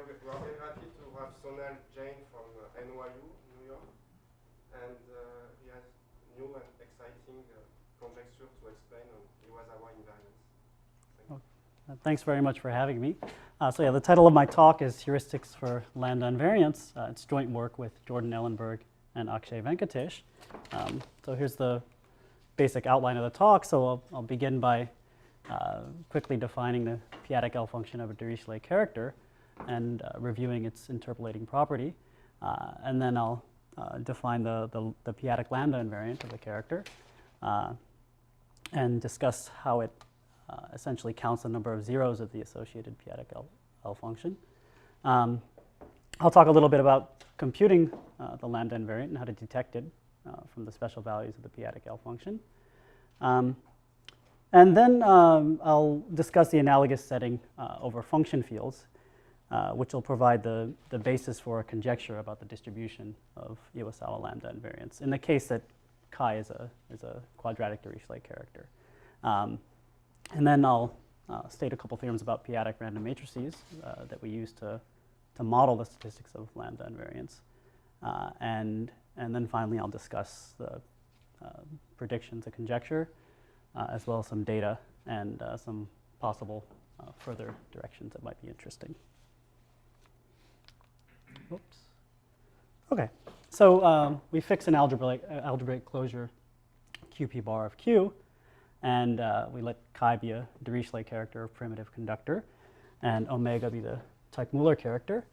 we are very happy to have Sonal Jain from NYU, New York, and he has new and exciting conjecture to explain on λλ-invariants. Thanks very much for having me. So yeah, the title of my talk is Heuristics for Lambda-invariants. It's joint work with Jordan Ellenberg and Akshay Venkatesh. So here's the basic outline of the talk. So I'll begin by quickly defining the p-adic L function of a Dirichlet character and reviewing its interpolating property. And then I'll define the p-adic lambda invariant of the character and discuss how it essentially counts the number of zeros of the associated p-adic L function. I'll talk a little bit about computing the lambda invariant and how to detect it from the special values of the p-adic L function. And then I'll discuss the analogous setting over function fields, which will provide the basis for a conjecture about the distribution of Iwasawa lambda invariants in the case that chi is a quadratic Dirichlet character. And then I'll state a couple theorems about p-adic random matrices that we use to model the statistics of lambda invariants. And then finally, I'll discuss the predictions, a conjecture, as well as some data and some possible further directions that might be interesting. Oops. OK, so we fix an algebraic closure QP bar of Q. And we let chi be a Dirichlet character or primitive conductor, and omega be the Teichmuller character.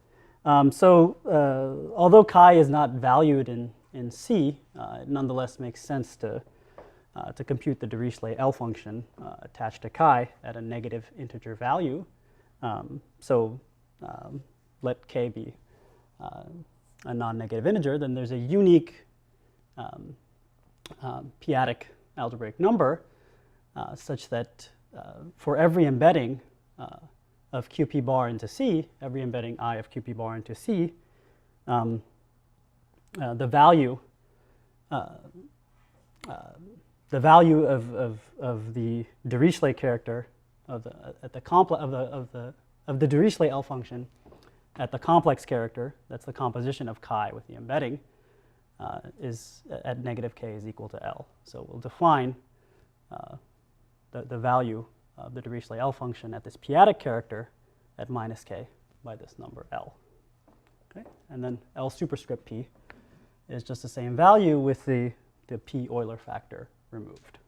Although chi is not valued in C, it nonetheless makes sense to compute the Dirichlet L function attached to chi at a negative integer value. Let k be a non-negative integer, then there's a unique p-adic algebraic number such that for every embedding of QP bar into C, every embedding I of QP bar into C, the value of the Dirichlet character of the Dirichlet L function at the complex character, that's the composition of chi with the embedding, is at negative k is equal to L. So we'll define the value of the Dirichlet L function at this p-adic character at minus k by this number L. Okay? And then L superscript p is just the same value with the p Euler factor removed.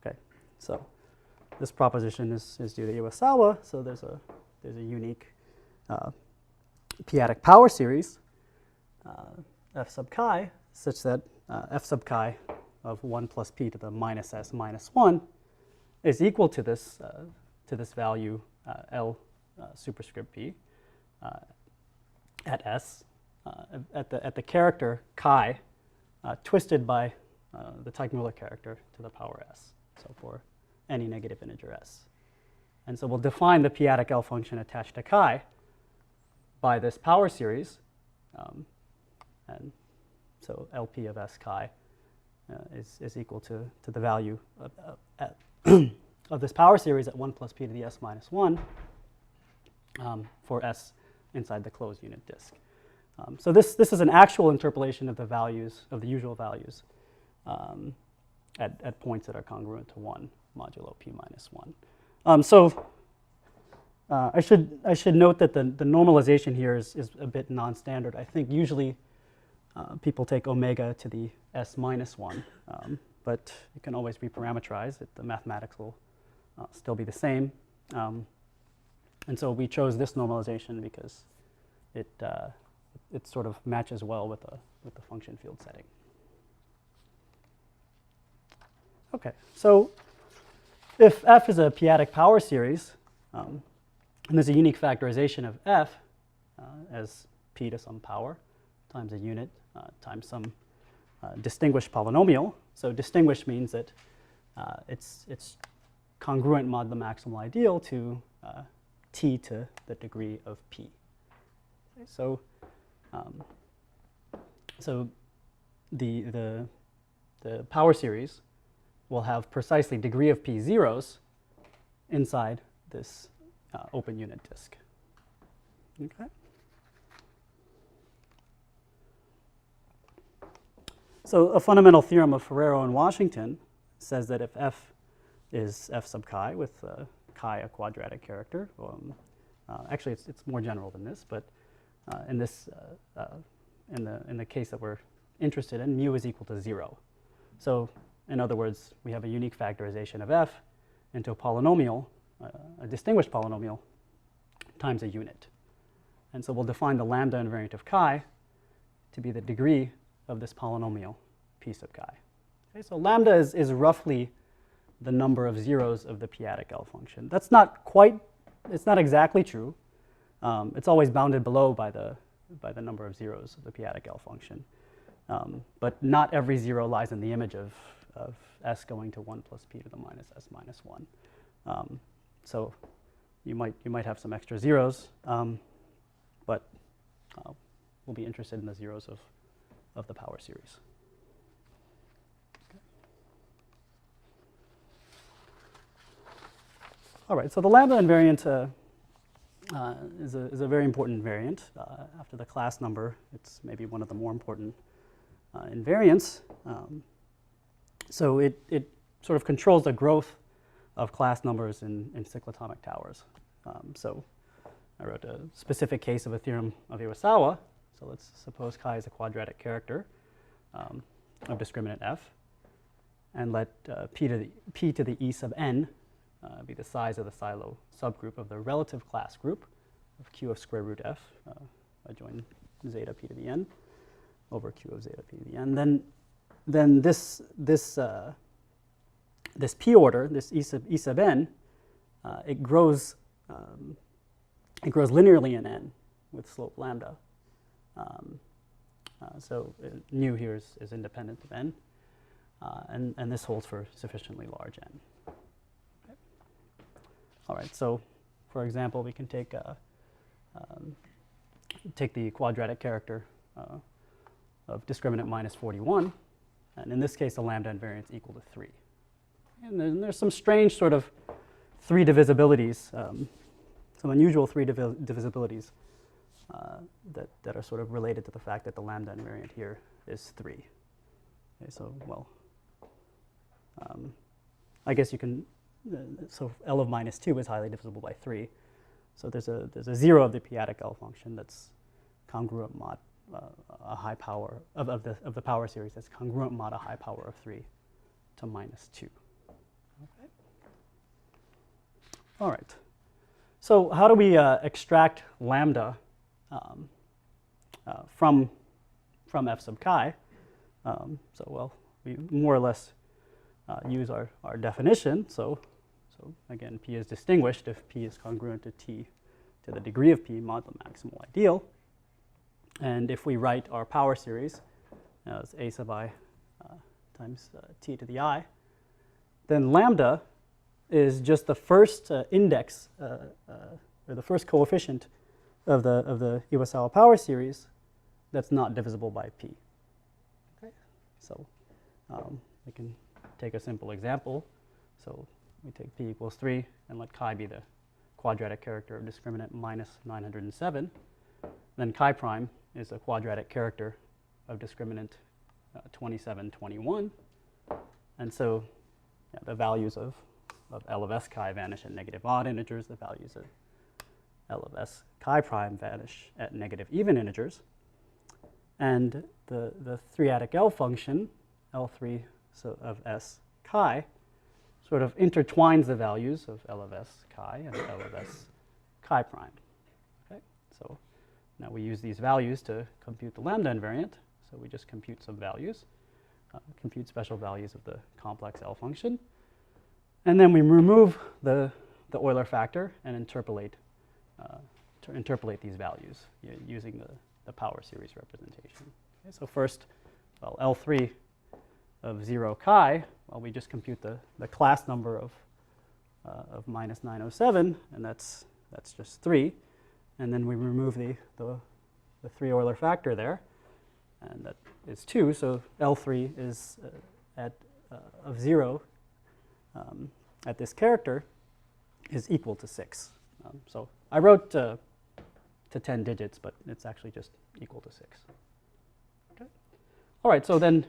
Okay, so this proposition is due to Iwasawa, so there's a unique p-adic power series f sub chi such that f sub chi of 1 plus p to the minus s minus 1 is equal to this value L superscript p at s at the character chi twisted by the Teichmuller character to the power s. So for any negative integer s, and so we'll define the p-adic L function attached to chi by this power series, and so LP of S chi is equal to the value of this power series at 1 plus p to the s minus 1 for s inside the closed unit disk. So this is an actual interpolation of the values, of the usual values at points that are congruent to 1 modulo p minus 1. I should note that the normalization here is a bit non-standard. I think usually people take omega to the s minus 1, but it can always be parameterized. The mathematics will still be the same. And so we chose this normalization because it sort of matches well with the function field setting. Okay, so if f is a p-adic power series, and there's a unique factorization of f as p to some power times a unit times some distinguished polynomial. So distinguished means that it's congruent mod the maximal ideal to t to the degree of p. Okay, so the power series will have precisely degree of p zeros inside this open unit disk. Okay. So a fundamental theorem of Ferraro and Washington says that if f is f sub chi, with chi a quadratic character, actually it's more general than this, but in the case that we're interested in, mu is equal to 0. So in other words, we have a unique factorization of f into a polynomial, a distinguished polynomial, times a unit. And so we'll define the lambda invariant of chi to be the degree of this polynomial p sub chi. Okay, so lambda is roughly the number of zeros of the p-adic L function. That's not quite, it's not exactly true. It's always bounded below by the number of zeros of the p-adic L function. But not every zero lies in the image of s going to 1 plus p to the minus s minus 1. So you might have some extra zeros, but we'll be interested in the zeros of the power series. Okay. All right, so the lambda invariant is a very important invariant. After the class number, it's maybe one of the more important invariants. So it sort of controls the growth of class numbers in cyclotomic towers. So I wrote a specific case of a theorem of Iwasawa. So let's suppose chi is a quadratic character of discriminant f, and let p to the e sub n be the size of the Silo subgroup of the relative class group of q of square root f. I join zeta p to the n over q of zeta p to the n. Then this p order, this e sub n, it grows linearly in n with slope lambda. So nu here is independent of n, and this holds for sufficiently large n. Okay. All right, so for example, we can take the quadratic character of discriminant minus 41, and in this case, the lambda invariant is equal to 3. And then there's some strange sort of 3 divisibilities, some unusual 3 divisibilities that are sort of related to the fact that the lambda invariant here is 3. Okay, so, well, I guess you can, so L of minus 2 is highly divisible by 3. So there's a 0 of the p-adic L function that's congruent mod a high power of the power series that's congruent mod a high power of 3 to minus 2. Okay. All right. So how do we extract lambda from f sub chi? So well, we more or less use our definition. So again, p is distinguished if p is congruent to t to the degree of p mod the maximal ideal. And if we write our power series as a sub I times t to the I, then lambda is just the first index or the first coefficient of the Iwasawa power series that's not divisible by p. Okay, so we can take a simple example. So we take p equals 3 and let chi be the quadratic character of discriminant minus 907. Then chi prime is a quadratic character of discriminant 2721. And so yeah, the values of L of s chi vanish at negative odd integers. The values of L of s chi prime vanish at negative even integers. And the 3-adic L function, L3 of s chi, sort of intertwines the values of L of s chi and L of s chi prime. Okay, so now we use these values to compute the lambda invariant. So we just compute some values, compute special values of the complex L function. And then we remove the Euler factor and interpolate these values using the power series representation. Okay, so first, well, L3 of 0 chi, well, we just compute the class number of minus 907, and that's just 3. And then we remove the 3 Euler factor there, and that is 2. So L3 is of 0 at this character is equal to 6. So I wrote to 10 digits, but it's actually just equal to 6. Okay. All right, so then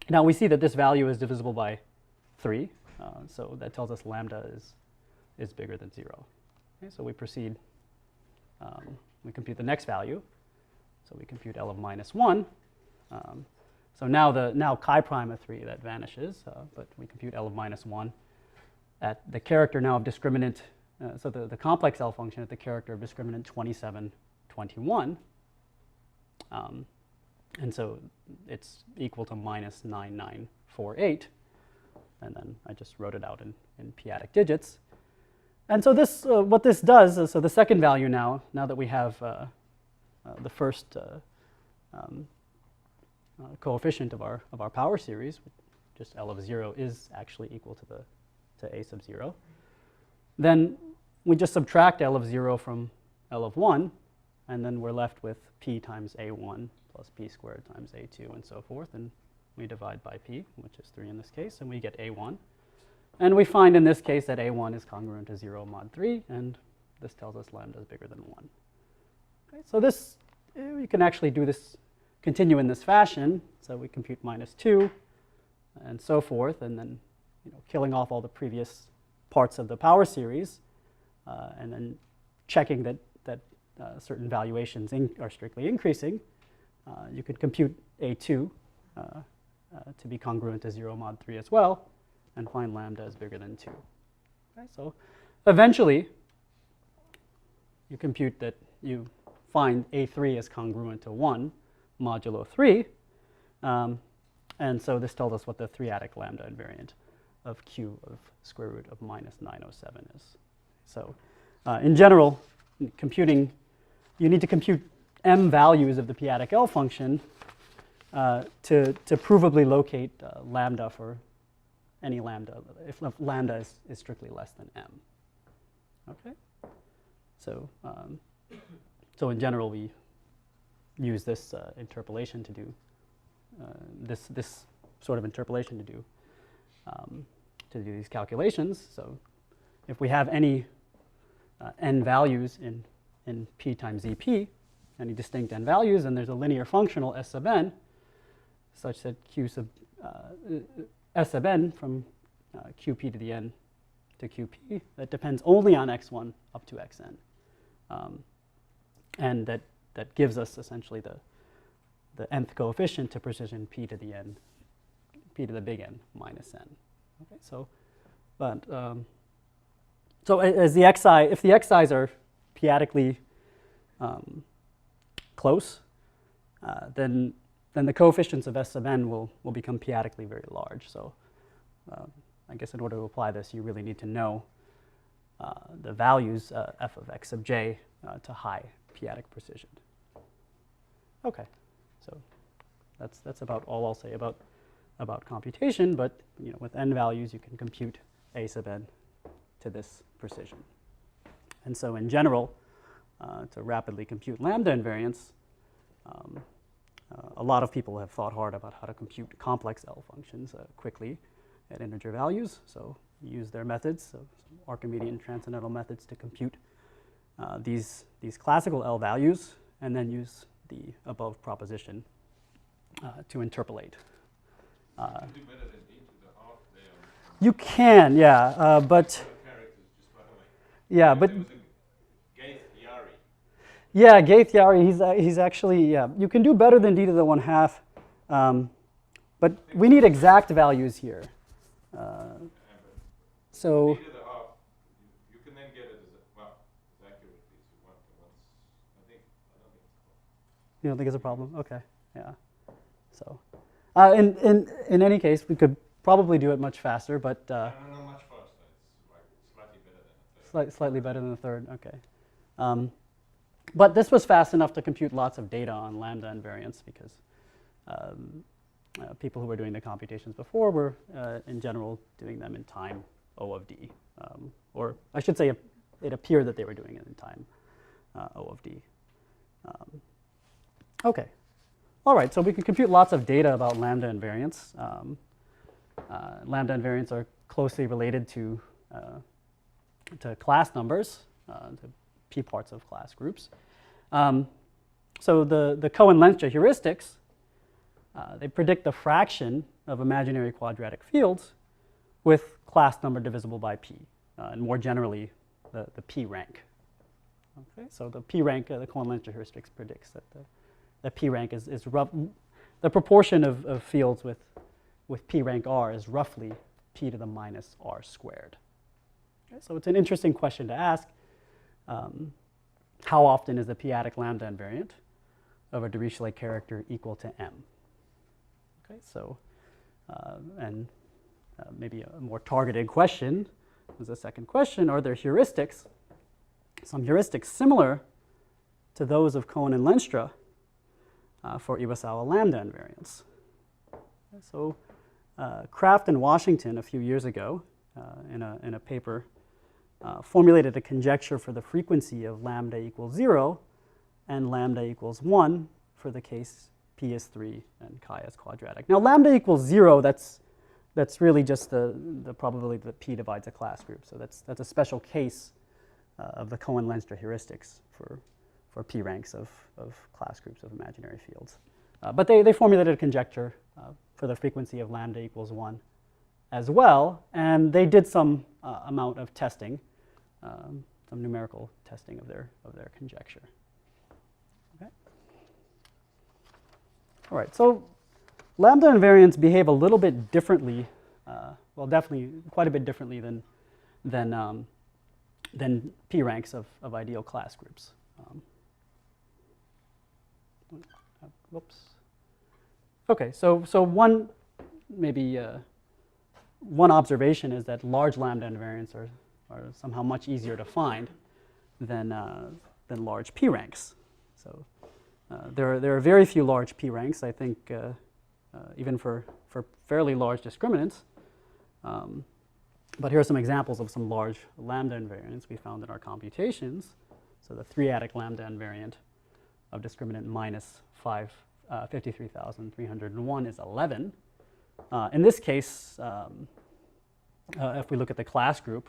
now we see that this value is divisible by 3. So that tells us lambda is bigger than 0. Okay, so we proceed. We compute the next value. So we compute L of minus 1. So now chi prime of 3, that vanishes, but we compute L of minus 1 at the character now of discriminant, so the complex L function at the character of discriminant 27, 21. And so it's equal to minus 9948. And then I just wrote it out in p-adic digits. And so this, what this does is, so the second value now that we have the first coefficient of our power series, just L of 0 is actually equal to a sub 0. Then we just subtract L of 0 from L of 1, and then we're left with p times a1 plus p squared times a2 and so forth, and we divide by p, which is 3 in this case, and we get a1. And we find in this case that a1 is congruent to 0 mod 3, and this tells us lambda is bigger than 1. Okay, so this, you can actually do this, continue in this fashion. So we compute minus 2 and so forth, and then killing off all the previous parts of the power series, and then checking that certain valuations are strictly increasing. You could compute a2 to be congruent to 0 mod 3 as well, and find lambda is bigger than 2. Okay, so eventually, you compute that you find a3 is congruent to 1 modulo 3. And so this tells us what the 3-adic lambda invariant of q of square root of minus 907 is. So in general, computing, you need to compute m values of the p-adic L function to provably locate lambda for any lambda, if lambda is strictly less than m. Okay? So, so in general, we use this interpolation to do this sort of interpolation to do these calculations. So if we have any n values in p times ep, any distinct n values, and there's a linear functional s sub n, such that q sub s sub n from qp to the n to qp that depends only on x1 up to xn, and that gives us essentially the nth coefficient to precision p to the n, p to the big N minus n. Okay, so, but so as the xi, if the xi's are p-adically close, then the coefficients of s sub n will become p-adically very large. So I guess in order to apply this, you really need to know the values f of x sub j to high p-adic precision. Okay, so that's about all I'll say about computation. But with n values, you can compute a sub n to this precision. And so in general, to rapidly compute lambda invariants, a lot of people have thought hard about how to compute complex L functions quickly at integer values. So use their methods, so Archimedean transcendental methods to compute these classical L values, and then use the above proposition to interpolate. You can do better than e to the half there. You can, yeah, but yeah, but yeah, Gaith-Yari, he's actually, yeah, you can do better than d to the 1/2, but we need exact values here. So d to the half, you can then get it as accurate as you want. I don't think it's a problem. You don't think it's a problem? Okay, yeah. So in any case, we could probably do it much faster, but no, much faster. It's like slightly better than a third. Slightly better than a third. Okay. But this was fast enough to compute lots of data on lambda invariants because people who were doing the computations before were, in general, doing them in time O of d. Or I should say it appeared that they were doing it in time O of d. Okay. All right, so we can compute lots of data about lambda invariants. Lambda invariants are closely related to to class numbers, to p parts of class groups. So the Cohen-Lenstra heuristics, they predict the fraction of imaginary quadratic fields with class number divisible by p, and more generally, the p rank. Okay, so the p rank, the Cohen-Lenstra heuristics predicts that the p rank is rough. The proportion of fields with p rank r is roughly p to the minus r squared. Okay, so it's an interesting question to ask. How often is the p-adic lambda invariant of a Dirichlet character equal to m? Okay, so maybe a more targeted question is the second question: are there heuristics, some heuristics similar to those of Cohen and Lenstra for Iwasawa lambda invariants? Okay, so Kraft and Washington a few years ago in a paper formulated a conjecture for the frequency of lambda equals 0 and lambda equals 1 for the case p is 3 and chi is quadratic. Now lambda equals 0, that's really just the probability that p divides a class group. So that's a special case of the Cohen-Lenstra heuristics for p ranks of class groups of imaginary fields. But they formulated a conjecture for the frequency of lambda equals 1 as well, and they did some amount of testing, some numerical testing of their conjecture. Okay. All right, so lambda invariants behave a little bit differently, well, definitely quite a bit differently than p ranks of ideal class groups. Whoops. Okay, so one observation is that large lambda invariants are somehow much easier to find than large p ranks. So there are very few large p ranks, I think, even for fairly large discriminants. But here are some examples of some large lambda invariants we found in our computations. So the 3-adic lambda invariant of discriminant minus 53,301 is 11. In this case, if we look at the class group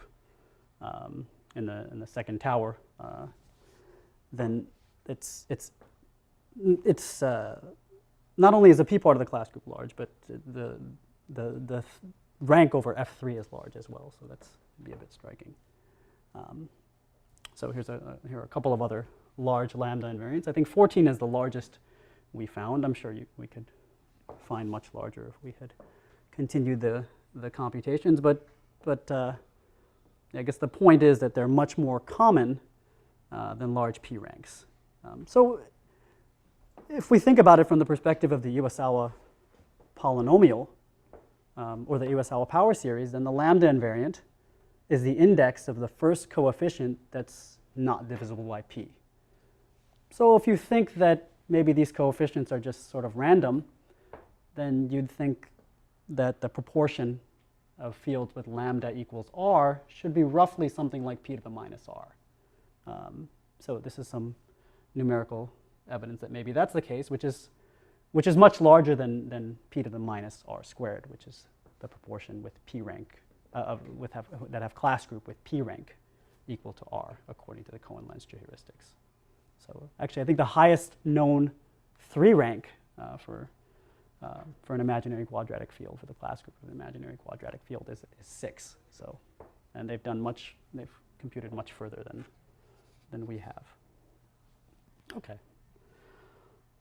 in the second tower, then it's not only is the p part of the class group large, but the rank over F3 is large as well. So that's be a bit striking. So here are a couple of other large lambda invariants. I think 14 is the largest we found. I'm sure we could find much larger if we had continued the computations. But I guess the point is that they're much more common than large p ranks. So if we think about it from the perspective of the Iwasawa polynomial or the Iwasawa power series, then the lambda invariant is the index of the first coefficient that's not divisible by p. So if you think that maybe these coefficients are just sort of random, then you'd think that the proportion of fields with lambda equals r should be roughly something like p to the minus r. So this is some numerical evidence that maybe that's the case, which is much larger than p to the minus r squared, which is the proportion with p rank that have class group with p rank equal to r according to the Cohen-Lenstra heuristics. So actually, I think the highest known 3 rank for an imaginary quadratic field, for the class group of an imaginary quadratic field, is 6. So, and they've computed much further than we have. Okay.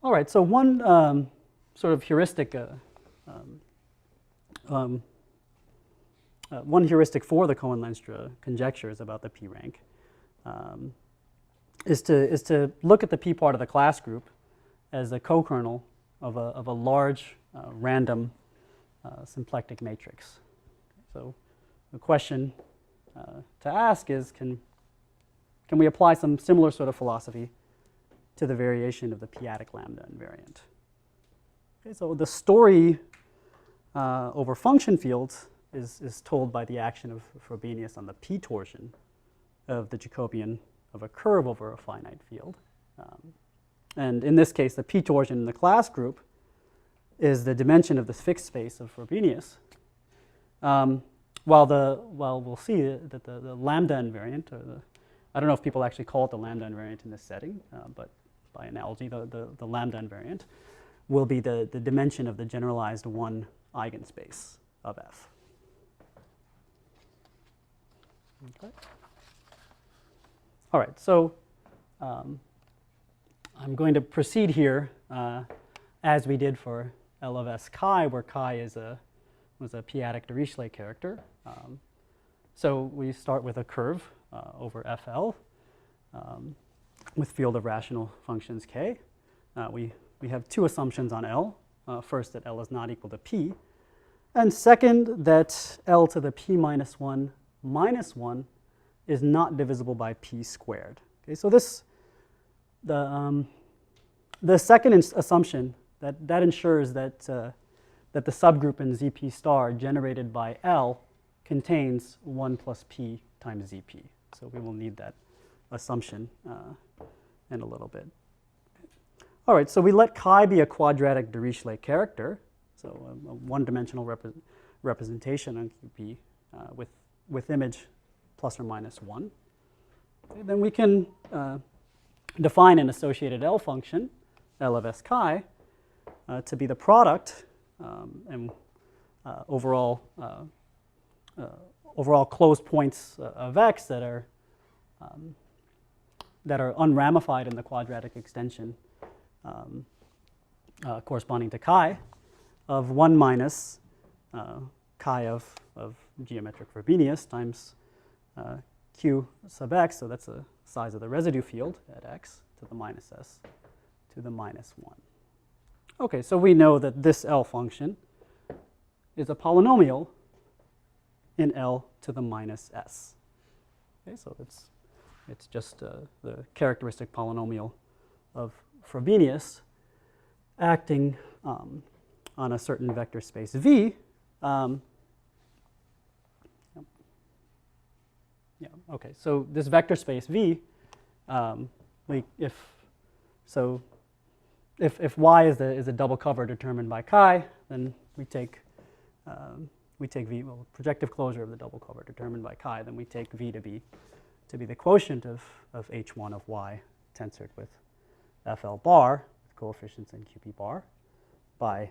All right. So one sort of heuristic, one heuristic for the Cohen-Lenstra conjectures about the p rank is to look at the p part of the class group as a co-kernel of a large random symplectic matrix. So the question to ask is, can we apply some similar sort of philosophy to the variation of the p-adic lambda invariant? Okay, so the story over function fields is told by the action of Frobenius on the p torsion of the Jacobian of a curve over a finite field. And in this case, the p torsion in the class group is the dimension of the fixed space of Frobenius. we'll see that the lambda invariant, I don't know if people actually call it the lambda invariant in this setting, but by analogy, the lambda invariant will be the dimension of the generalized one eigenspace of F. Okay. All right, so I'm going to proceed here as we did for L of S chi, where chi was a p-adic Dirichlet character. So we start with a curve over FL with field of rational functions k. We have two assumptions on L. First, that L is not equal to p. And second, that L to the p minus 1 is not divisible by p squared. Okay, so the second assumption that ensures that the subgroup in ZP star generated by L contains 1 plus p times ZP. So we will need that assumption in a little bit. All right, so we let chi be a quadratic Dirichlet character, so a one-dimensional representation on QP with image plus or minus 1. Okay, then we can define an associated L function, L of S chi, to be the product and overall closed points of X that are unramified in the quadratic extension corresponding to chi of 1 minus chi of geometric Frobenius times q sub x, so that's the size of the residue field at x to the minus s to the minus 1. Okay, so we know that this L function is a polynomial in L to the minus s. Okay, so it's just the characteristic polynomial of Frobenius acting on a certain vector space V. Okay, so this vector space V, if y is a double cover determined by chi, then we take V, well, projective closure of the double cover determined by chi, then we take V to be the quotient of H1 of y tensored with FL bar, with coefficients in QP bar, by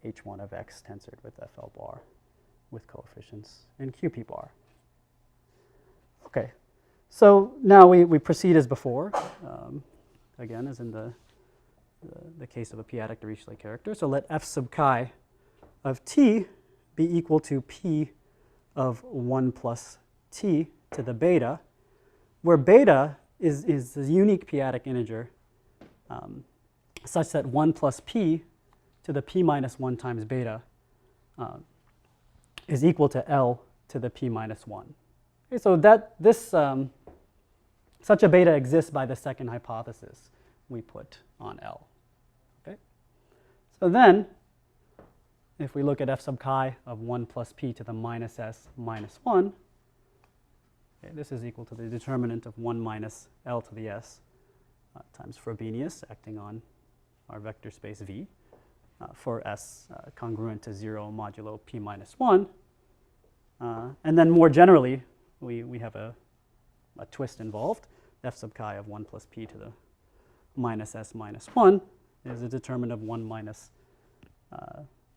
H1 of x tensored with FL bar, with coefficients in QP bar. Okay, so now we proceed as before, again, as in the case of a p-adic Dirichlet character. So let f sub chi of t be equal to p of 1 plus t to the beta, where beta is a unique p-adic integer such that 1 plus p to the p minus 1 times beta is equal to L to the p minus 1. Okay, so such a beta exists by the second hypothesis we put on L. Okay? So then, if we look at f sub chi of 1 plus p to the minus s minus 1, okay, this is equal to the determinant of 1 minus L to the s times Frobenius acting on our vector space V for s congruent to 0 modulo p minus 1. And then more generally, we have a twist involved. F sub chi of 1 plus p to the minus s minus 1 is a determinant of 1 minus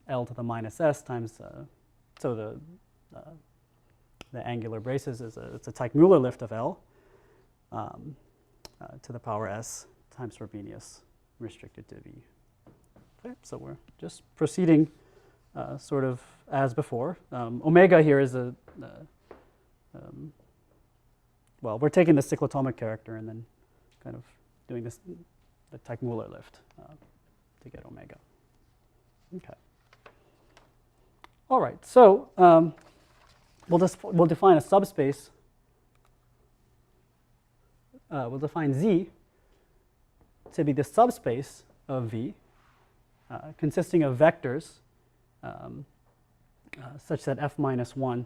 L to the minus s times, so the angular braces it's a Teichmuller lift of L to the power s times Frobenius restricted to V. Okay, so we're just proceeding sort of as before. Omega here is well, we're taking the cyclotomic character and then kind of doing the Teichmuller lift to get omega. Okay. All right, so we'll define a subspace. We'll define Z to be the subspace of V consisting of vectors such that f minus 1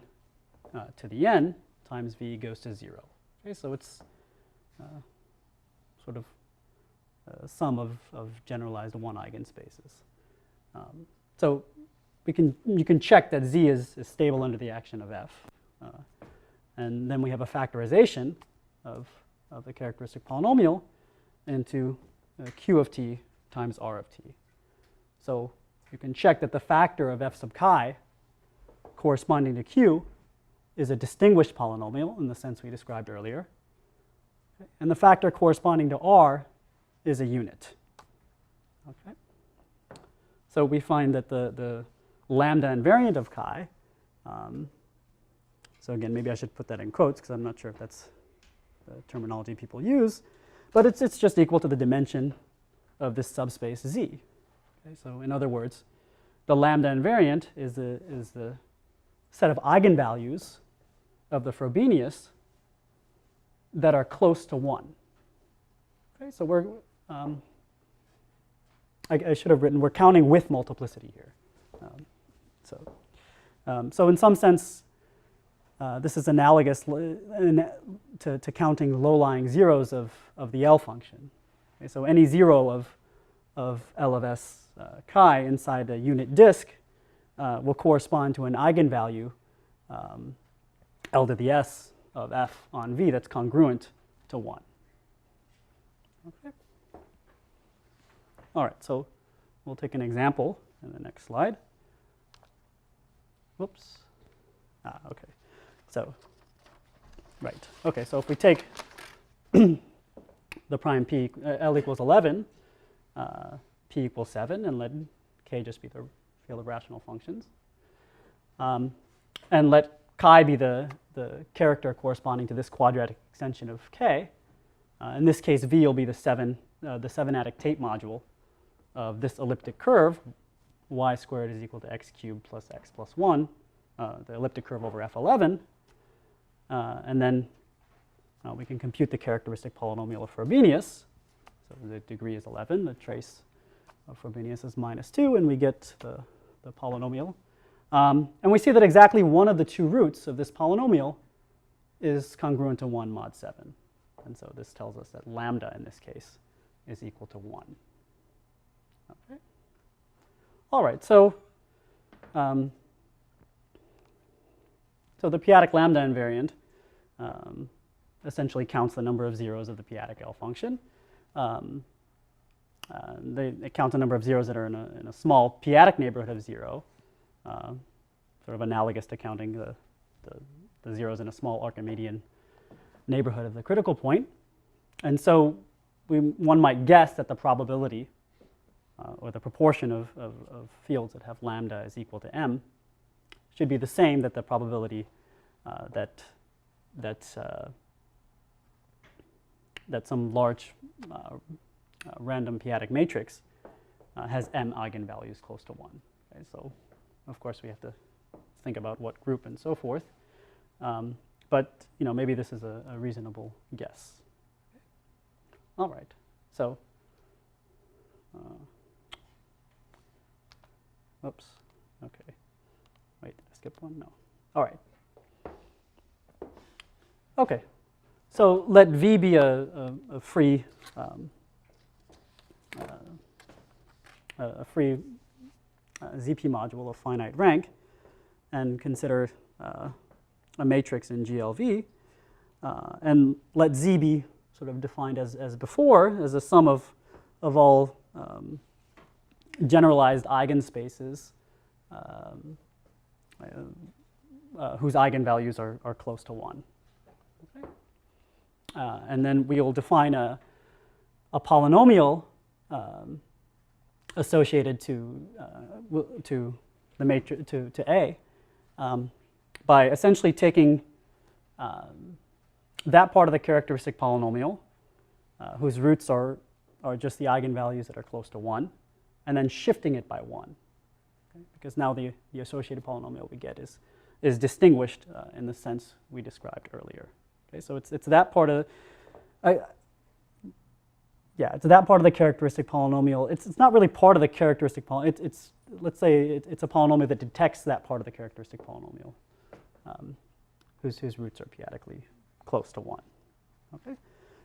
to the n times V goes to 0. Okay, so it's sort of a sum of generalized one eigenspaces. So you can check that Z is stable under the action of F. And then we have a factorization of the characteristic polynomial into q of t times r of t. So you can check that the factor of f sub chi corresponding to q is a distinguished polynomial in the sense we described earlier. Okay. And the factor corresponding to r is a unit. Okay. So we find that the lambda invariant of chi, so again, maybe I should put that in quotes because I'm not sure if that's the terminology people use, but it's just equal to the dimension of this subspace Z. Okay, so in other words, the lambda invariant is the set of eigenvalues of the Frobenius that are close to 1. Okay, so we're, I should have written, we're counting with multiplicity here. So in some sense, this is analogous to counting low-lying zeros of the L function. Okay, so any zero of L of S chi inside a unit disk will correspond to an eigenvalue L to the S of F on V that's congruent to 1. Okay. All right, so we'll take an example in the next slide. Whoops. Okay. So, right. Okay, so if we take the prime p, L equals 11, p equals 7, and let k just be the field of rational functions, and let chi be the character corresponding to this quadratic extension of k. In this case, v will be the 7-adic tape module of this elliptic curve, y squared is equal to x cubed plus x plus 1, the elliptic curve over F11. And then we can compute the characteristic polynomial of Frobenius. So the degree is 11, the trace of Frobenius is -2, and we get the polynomial. And we see that exactly one of the two roots of this polynomial is congruent to 1 mod 7. And so this tells us that lambda in this case is equal to 1. Okay. All right, so the p-adic lambda invariant essentially counts the number of zeros of the p-adic L function. They count the number of zeros that are in a small p-adic neighborhood of 0, sort of analogous to counting the zeros in a small Archimedean neighborhood of the critical point. And so one might guess that the probability or the proportion of fields that have lambda is equal to m should be the same that the probability that some large random p-adic matrix has m eigenvalues close to 1. Okay, so of course we have to think about what group and so forth, but maybe this is a reasonable guess. All right, so oops, okay, wait, did I skip one? No. All right. Okay, so let V be a free ZP module of finite rank, and consider a matrix in GLV, and let Z be sort of defined as before, as a sum of all generalized eigenspaces whose eigenvalues are close to 1. Okay. And then we will define a polynomial associated to the matrix to A by essentially taking that part of the characteristic polynomial whose roots are just the eigenvalues that are close to 1, and then shifting it by 1. Okay? Because now the associated polynomial we get is distinguished in the sense we described earlier. Okay, so it's that part of it's that part of the characteristic polynomial. It's not really part of the characteristic polynomial. Let's say it's a polynomial that detects that part of the characteristic polynomial, whose roots are p-adically close to 1. Okay,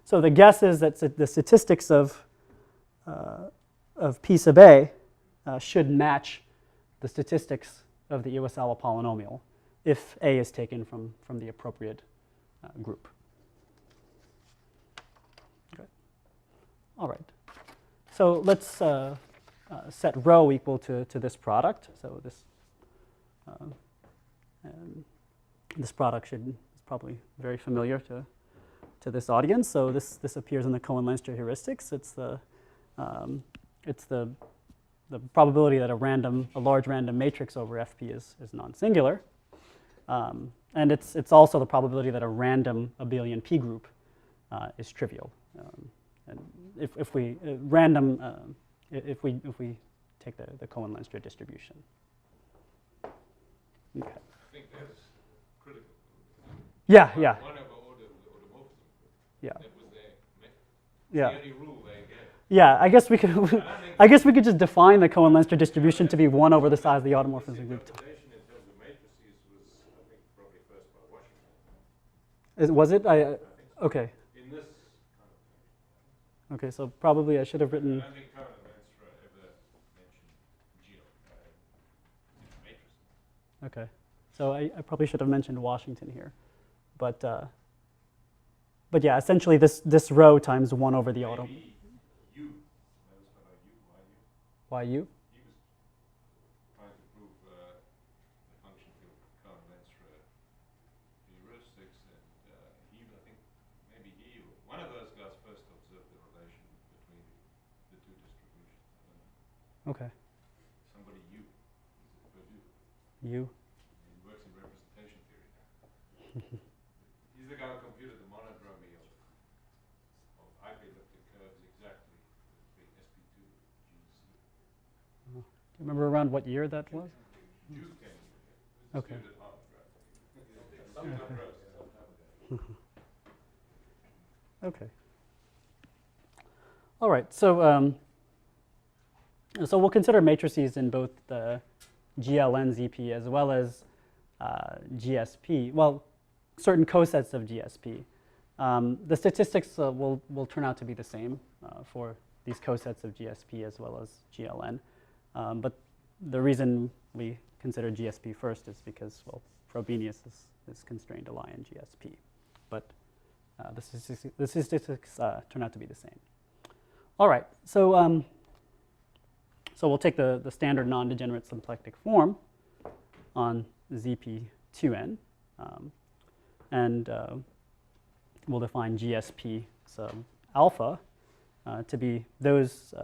so the guess is that the statistics of P sub A should match the statistics of the Iwasawa polynomial if A is taken from the appropriate group. Okay. All right. So let's set rho equal to this product. So this product is probably very familiar to this audience. So this appears in the Cohen-Leinster heuristics. It's the probability that a large random matrix over FP is non-singular. And it's also the probability that a random abelian P group is trivial. And if we take the Cohen-Leinster distribution. Okay. I think that's critical. Yeah. One over automorphism. Yeah. That was Yeah. the only rule they gave. Yeah, I guess we could just define the Cohen-Leinster distribution to be 1 over the size of the automorphism group. Interpolation in terms of matrices was, I think, probably first by Washington. Was it? I think so. Okay. In this kind of thing. Okay, so probably I should have written. I don't think Cohen and Leinster ever mentioned matrices. Okay, so I probably should have mentioned Washington here, but yeah, essentially this rho times 1 over the auto. Maybe U. That was about U. Why U? He was trying to prove the function field Cohen-Leinster heuristics, and I think maybe he, one of those guys first observed the relation between the two distributions. I don't know. Okay. Somebody U. U. He works in representation theory now. He's the guy who computed the monodromy of hyperelliptic curves exactly with the SP2 GC. Do you remember around what year that was? Jude came here. Okay. Student at Harvard, right? Some time ago. Okay. All right. So we'll consider matrices in both the GLN-ZP as well as GSP. Well, certain cosets of GSP. The statistics will turn out to be the same for these cosets of GSP as well as GLN. But the reason we consider GSP first is because, well, Frobenius is constrained to lie in GSP. But the statistics turn out to be the same. All right, so we'll take the standard non-degenerate symplectic form on ZP2n, and we'll define GSP sub alpha to be those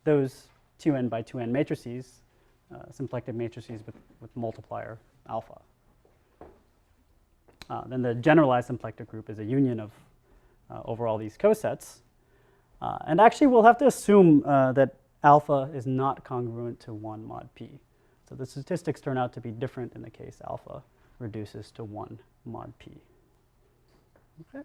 2n by 2n matrices, symplectic matrices with multiplier alpha. Then the generalized symplectic group is a union of over all these cosets. And actually, we'll have to assume that alpha is not congruent to 1 mod p. So the statistics turn out to be different in the case alpha reduces to 1 mod p. Okay.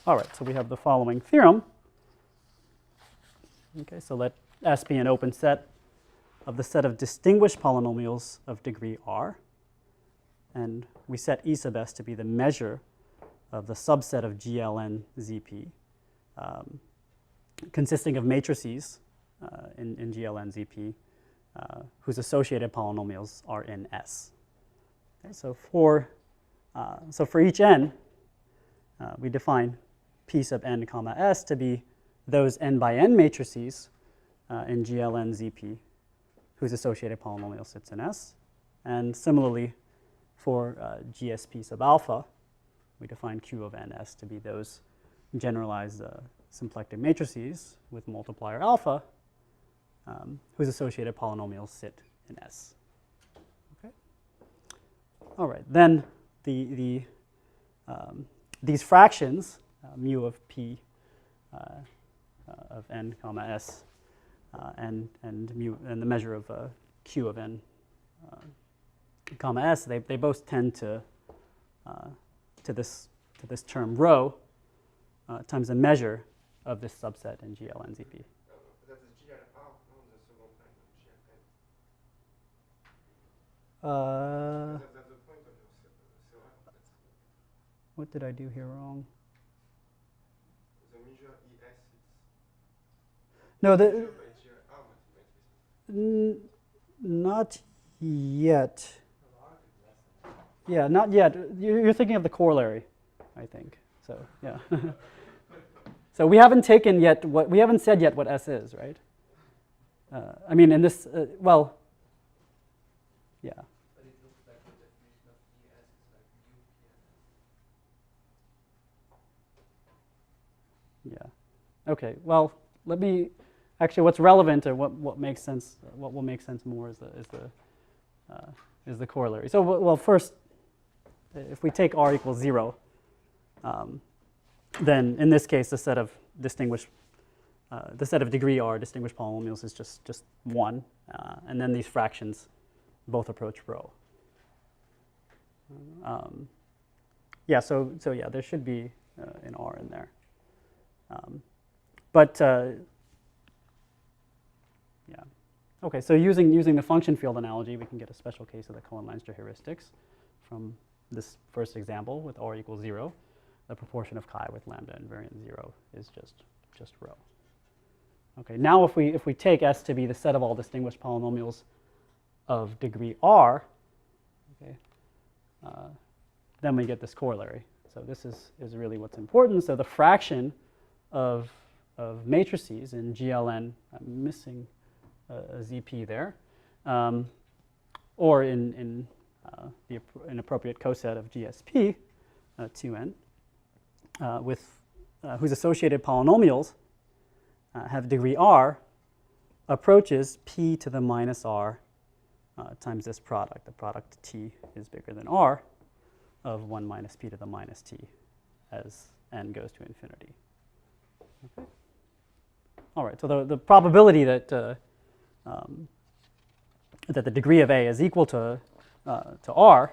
All right, so we have the following theorem. Okay, so let S be an open set of the set of distinguished polynomials of degree r. And we set E sub S to be the measure of the subset of GLN ZP, consisting of matrices in GLN ZP whose associated polynomials are in S. Okay, so for each n, we define P sub n comma S to be those n by n matrices in GLN ZP whose associated polynomial sits in S. And similarly, for GSP sub alpha, we define Q of ns to be those generalized symplectic matrices with multiplier alpha whose associated polynomials sit in S. Okay. All right. Then these fractions, mu of p of n comma s, and the measure of q of n comma s, they both tend to this term rho times the measure of this subset in GLN-ZP. That is GLR, no, the second line of GLN. That's the point of your theorem. What did I do here wrong? The measure ES is No, measured by GLR matrices. Not yet. Yeah, not yet. You're thinking of the corollary, I think. So yeah. So we haven't taken yet what we haven't said yet what S is, right? I mean, in this, well, yeah. But it looks like the definition of ES is like new PNS. Yeah. Okay. Well, let me actually. What's relevant or what makes sense? What will make sense more is the corollary. So, well, first, if we take R equals 0, then in this case, the set of degree R distinguished polynomials is just 1, and then these fractions both approach rho. Yeah. So yeah, there should be an R in there. Yeah. Okay, so using the function field analogy, we can get a special case of the Cohen-Leinster heuristics from this first example with R equals 0. The proportion of chi with lambda invariant 0 is just rho. Okay, now if we take S to be the set of all distinguished polynomials of degree R, okay, then we get this corollary. So this is really what's important. So the fraction of matrices in GLN, I'm missing a ZP there, or in an appropriate coset of GSP, 2n, whose associated polynomials have degree R, approaches p to the minus r times this product. The product t is bigger than r of 1 minus p to the minus t as n goes to infinity. Okay. All right, so the probability that that the degree of A is equal to R,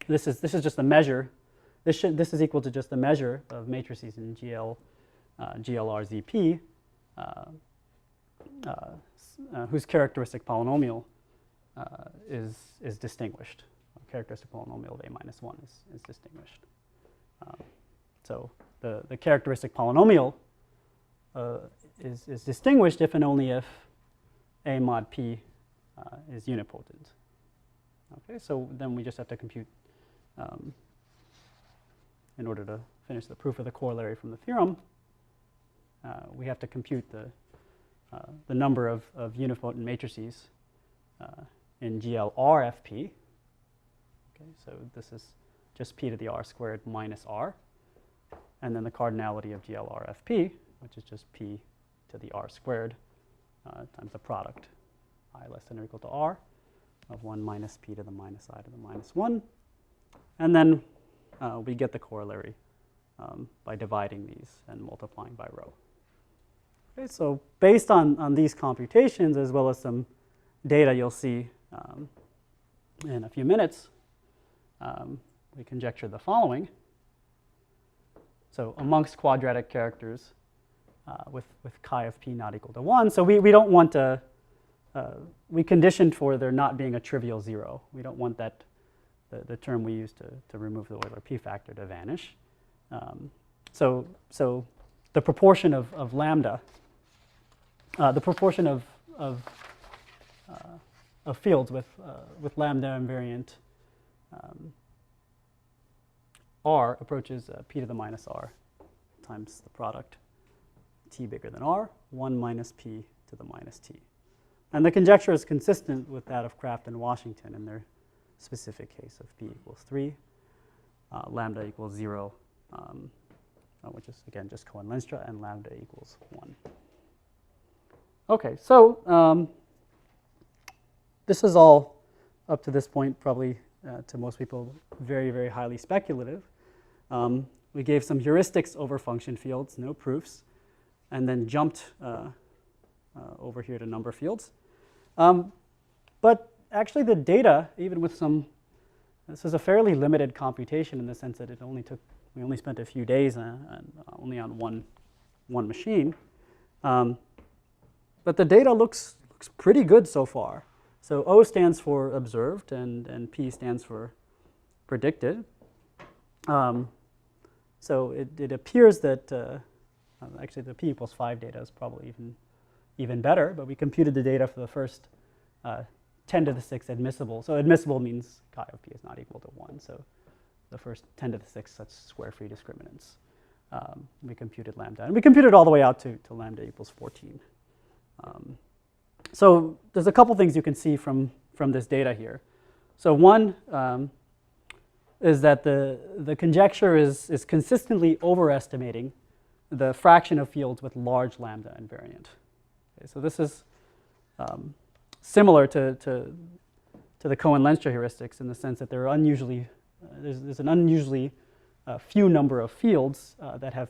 this is just a measure. This is equal to just the measure of matrices in GLRZP, whose characteristic polynomial is distinguished. A characteristic polynomial of A minus 1 is distinguished. So the characteristic polynomial is distinguished if and only if A mod P is unipotent. Okay, so then we just have to compute, in order to finish the proof of the corollary from the theorem, we have to compute the number of unipotent matrices in GLRFP. Okay, so this is just p to the r squared minus r. And then the cardinality of GLRFP, which is just p to the r squared times the product I less than or equal to r of 1 minus p to the minus I to the minus 1. And then we get the corollary by dividing these and multiplying by rho. Okay, so based on these computations, as well as some data you'll see in a few minutes, we conjecture the following. So amongst quadratic characters with chi of p not equal to 1, so we don't want to, we conditioned for there not being a trivial 0. We don't want that, the term we use to remove the Euler p factor to vanish. So the proportion of lambda, the proportion of fields with lambda invariant r approaches p to the minus r times the product t bigger than r, 1 minus p to the minus t. And the conjecture is consistent with that of Kraft and Washington in their specific case of p equals 3, lambda equals 0, which is, again, just Cohen-Leinster, and lambda equals 1. Okay, so this is all, up to this point, probably to most people, very, very highly speculative. We gave some heuristics over function fields, no proofs, and then jumped over here to number fields. But actually the data, even with some, this is a fairly limited computation in the sense that we only spent a few days only on one machine. But the data looks pretty good so far. So O stands for observed, and P stands for predicted. So it appears that actually the P equals 5 data is probably even better, but we computed the data for the first 10 to the 6 admissible. So admissible means chi of p is not equal to 1. So the first 10 to the 6 such square-free discriminants. We computed lambda. And we computed all the way out to lambda equals 14. So there's a couple things you can see from this data here. So one is that the conjecture is consistently overestimating the fraction of fields with large lambda invariant. Okay, so this is similar to the Cohen-Lenstra heuristics in the sense that there are unusually, there's an unusually few number of fields that have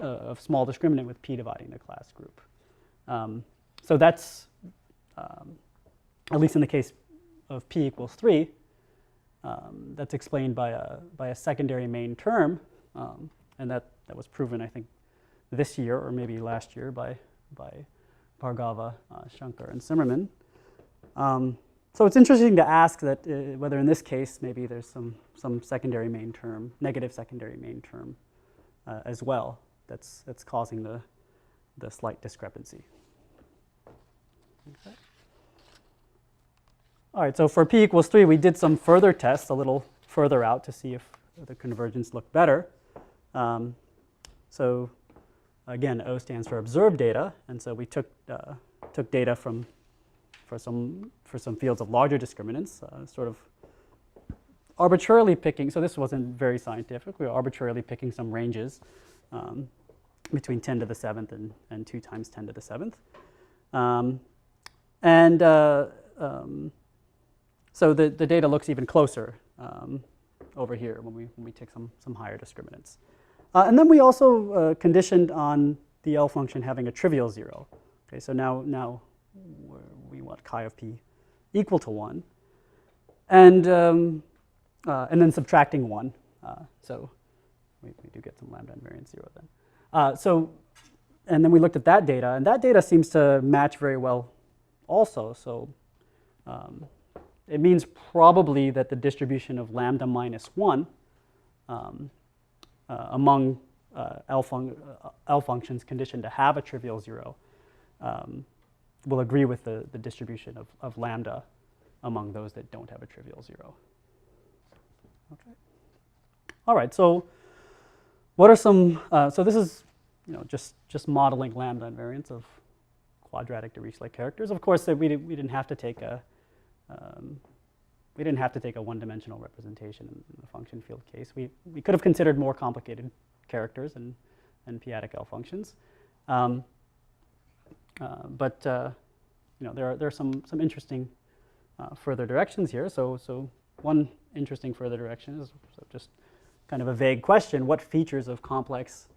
of small discriminant with p dividing the class group. So that's, at least in the case of p equals 3, that's explained by a secondary main term, and that was proven, I think, this year or maybe last year by Bhargava, Shankar, and Zimmerman. So it's interesting to ask that whether in this case maybe there's some secondary main term, negative secondary main term as well that's causing the slight discrepancy. Okay. All right, so for p equals 3, we did some further tests a little further out to see if the convergence looked better. So again, O stands for observed data, and so we took data for some fields of larger discriminants, sort of arbitrarily picking. So this wasn't very scientific. We were arbitrarily picking some ranges between 10 to the 7th and 2 times 10 to the 7th. So the data looks even closer over here when we take some higher discriminants. And then we also conditioned on the L function having a trivial 0. Okay, so now we want chi of p equal to 1, and then subtracting 1. So we do get some lambda invariant 0 then. And then we looked at that data, and that data seems to match very well also. So it means probably that the distribution of lambda minus 1 among L functions conditioned to have a trivial 0 will agree with the distribution of lambda among those that don't have a trivial 0. Okay. All right, so what are some, so this is just modeling lambda invariants of quadratic Dirichlet characters. Of course, we didn't have to take a one-dimensional representation in the function field case. We could have considered more complicated characters and p-adic L functions. But there are some interesting further directions here. So one interesting further direction is just kind of a vague question: what features of complex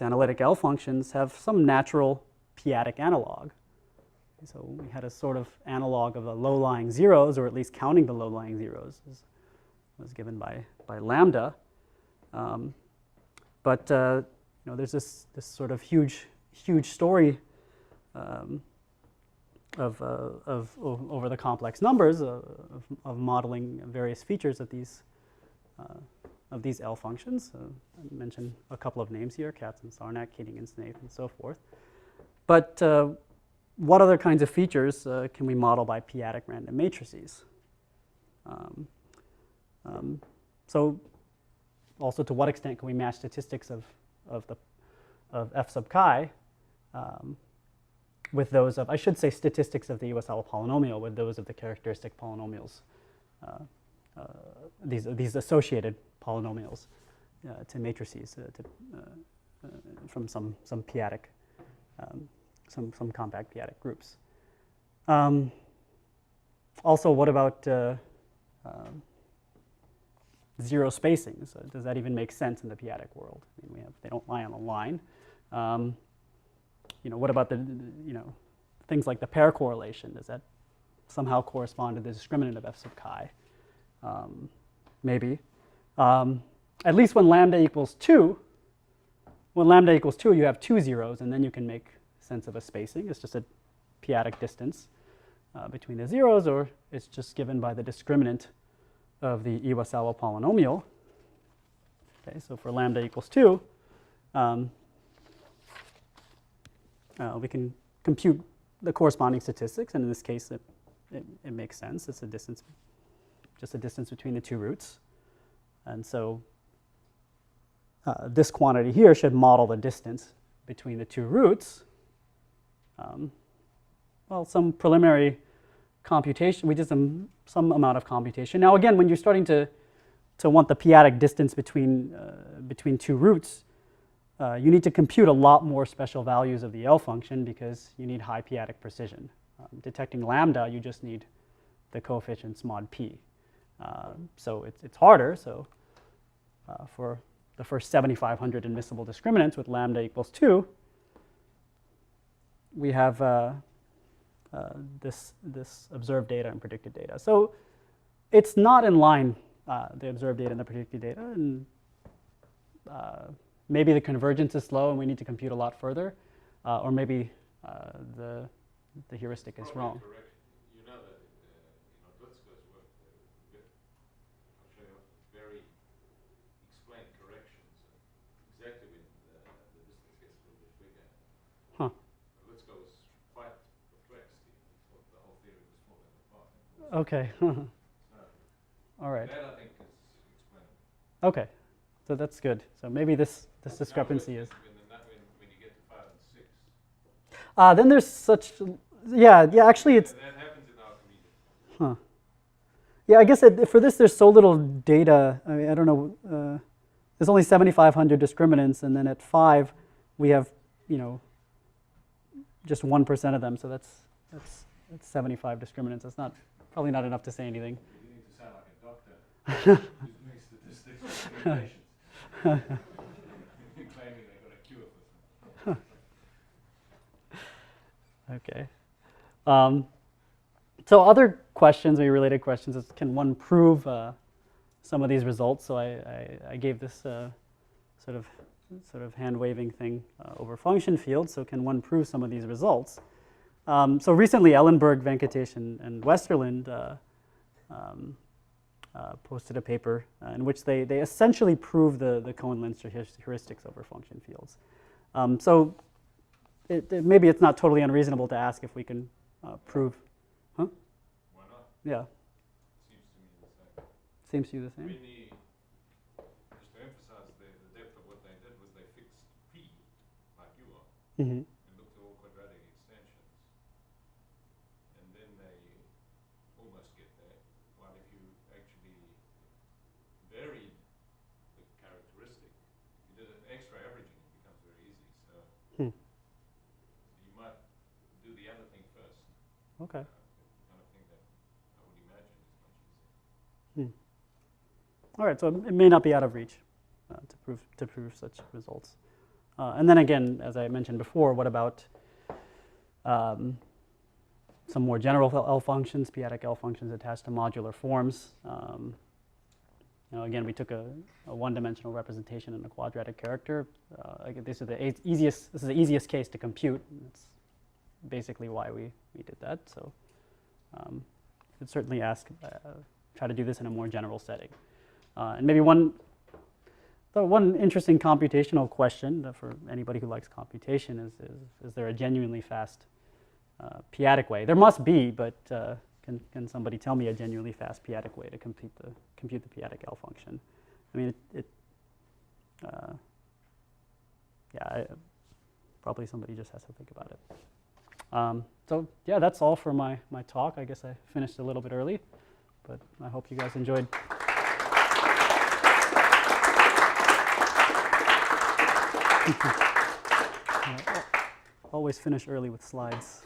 analytic L functions have some natural p-adic analog? So we had a sort of analog of the low-lying zeros, or at least counting the low-lying zeros was given by lambda. But there's this sort of huge story over the complex numbers of modeling various features of these L functions. I mentioned a couple of names here: Katz and Sarnak, Keating and Snaith, and so forth. But what other kinds of features can we model by p-adic random matrices? So also, to what extent can we match statistics of f sub chi with those of, I should say, statistics of the USL polynomial with those of the characteristic polynomials, these associated polynomials to matrices from some p-adic, some compact p-adic groups. Also, what about zero spacings? Does that even make sense in the p-adic world? I mean, they don't lie on a line. What about the things like the pair correlation? Does that somehow correspond to the discriminant of f sub chi? Maybe. At least when lambda equals 2, you have 2 zeros, and then you can make sense of a spacing. It's just a p-adic distance between the zeros, or it's just given by the discriminant of the Iwasawa polynomial. Okay, so for lambda equals 2, we can compute the corresponding statistics, and in this case, it makes sense. It's a distance, just a distance between the two roots. And so this quantity here should model the distance between the two roots. Well, some preliminary computation, we did some amount of computation. Now again, when you're starting to want the p-adic distance between two roots, you need to compute a lot more special values of the L function because you need high p-adic precision. Detecting lambda, you just need the coefficients mod p. So it's harder. So for the first 7,500 admissible discriminants with lambda equals 2, we have this observed data and predicted data. So it's not in line, the observed data and the predicted data, and maybe the convergence is slow and we need to compute a lot further, or maybe the heuristic is wrong. Correct. You know that Glitzko's work, Akshay very explained corrections exactly when the distance gets a little bit bigger. Huh. Glitzko was quite perplexed. He thought the whole theory was falling apart. Okay. All right. That I think is explainable. Okay. So that's good. So maybe this discrepancy is. When you get to 5 and 6. Then there's such. Yeah. Actually, it's. That happens in our community. Huh. Yeah, I guess for this, there's so little data. I mean, I don't know. There's only 7,500 discriminants, and then at 5, we have, just 1% of them. So that's 75 discriminants. That's probably not enough to say anything. You need to sound like a doctor who's doing statistics for patients. Claiming they got a cure for something. Okay. So other questions, maybe related questions, is can one prove some of these results? So I gave this sort of hand-waving thing over function fields. So can one prove some of these results? So recently, Ellenberg, Venkatesh, and Westerland posted a paper in which they essentially prove the Cohen-Leinster heuristics over function fields. So maybe it's not totally unreasonable to ask if we can prove. Huh? Why not? Yeah. Seems to me the same. Seems to you the same? Just to emphasize the depth of what they did was they fixed P, like you are, Mm-hmm. and looked at all quadratic extensions. And then they almost get there. While if you actually varied the characteristic, you did an extra averaging, it becomes very easy. So you might do the other thing first. Okay. Kind of thing that I would imagine is much easier. All right, so it may not be out of reach to prove such results. And then again, as I mentioned before, what about some more general L functions, p-adic L functions attached to modular forms? Again, we took a one-dimensional representation in a quadratic character. This is the easiest case to compute. That's basically why we did that. So you could certainly try to do this in a more general setting. And maybe one interesting computational question for anybody who likes computation is there a genuinely fast p-adic way? There must be, but can somebody tell me a genuinely fast p-adic way to compute the p-adic L function? I mean, probably somebody just has to think about it. So yeah, that's all for my talk. I guess I finished a little bit early, but I hope you guys enjoyed. Always finish early with slides.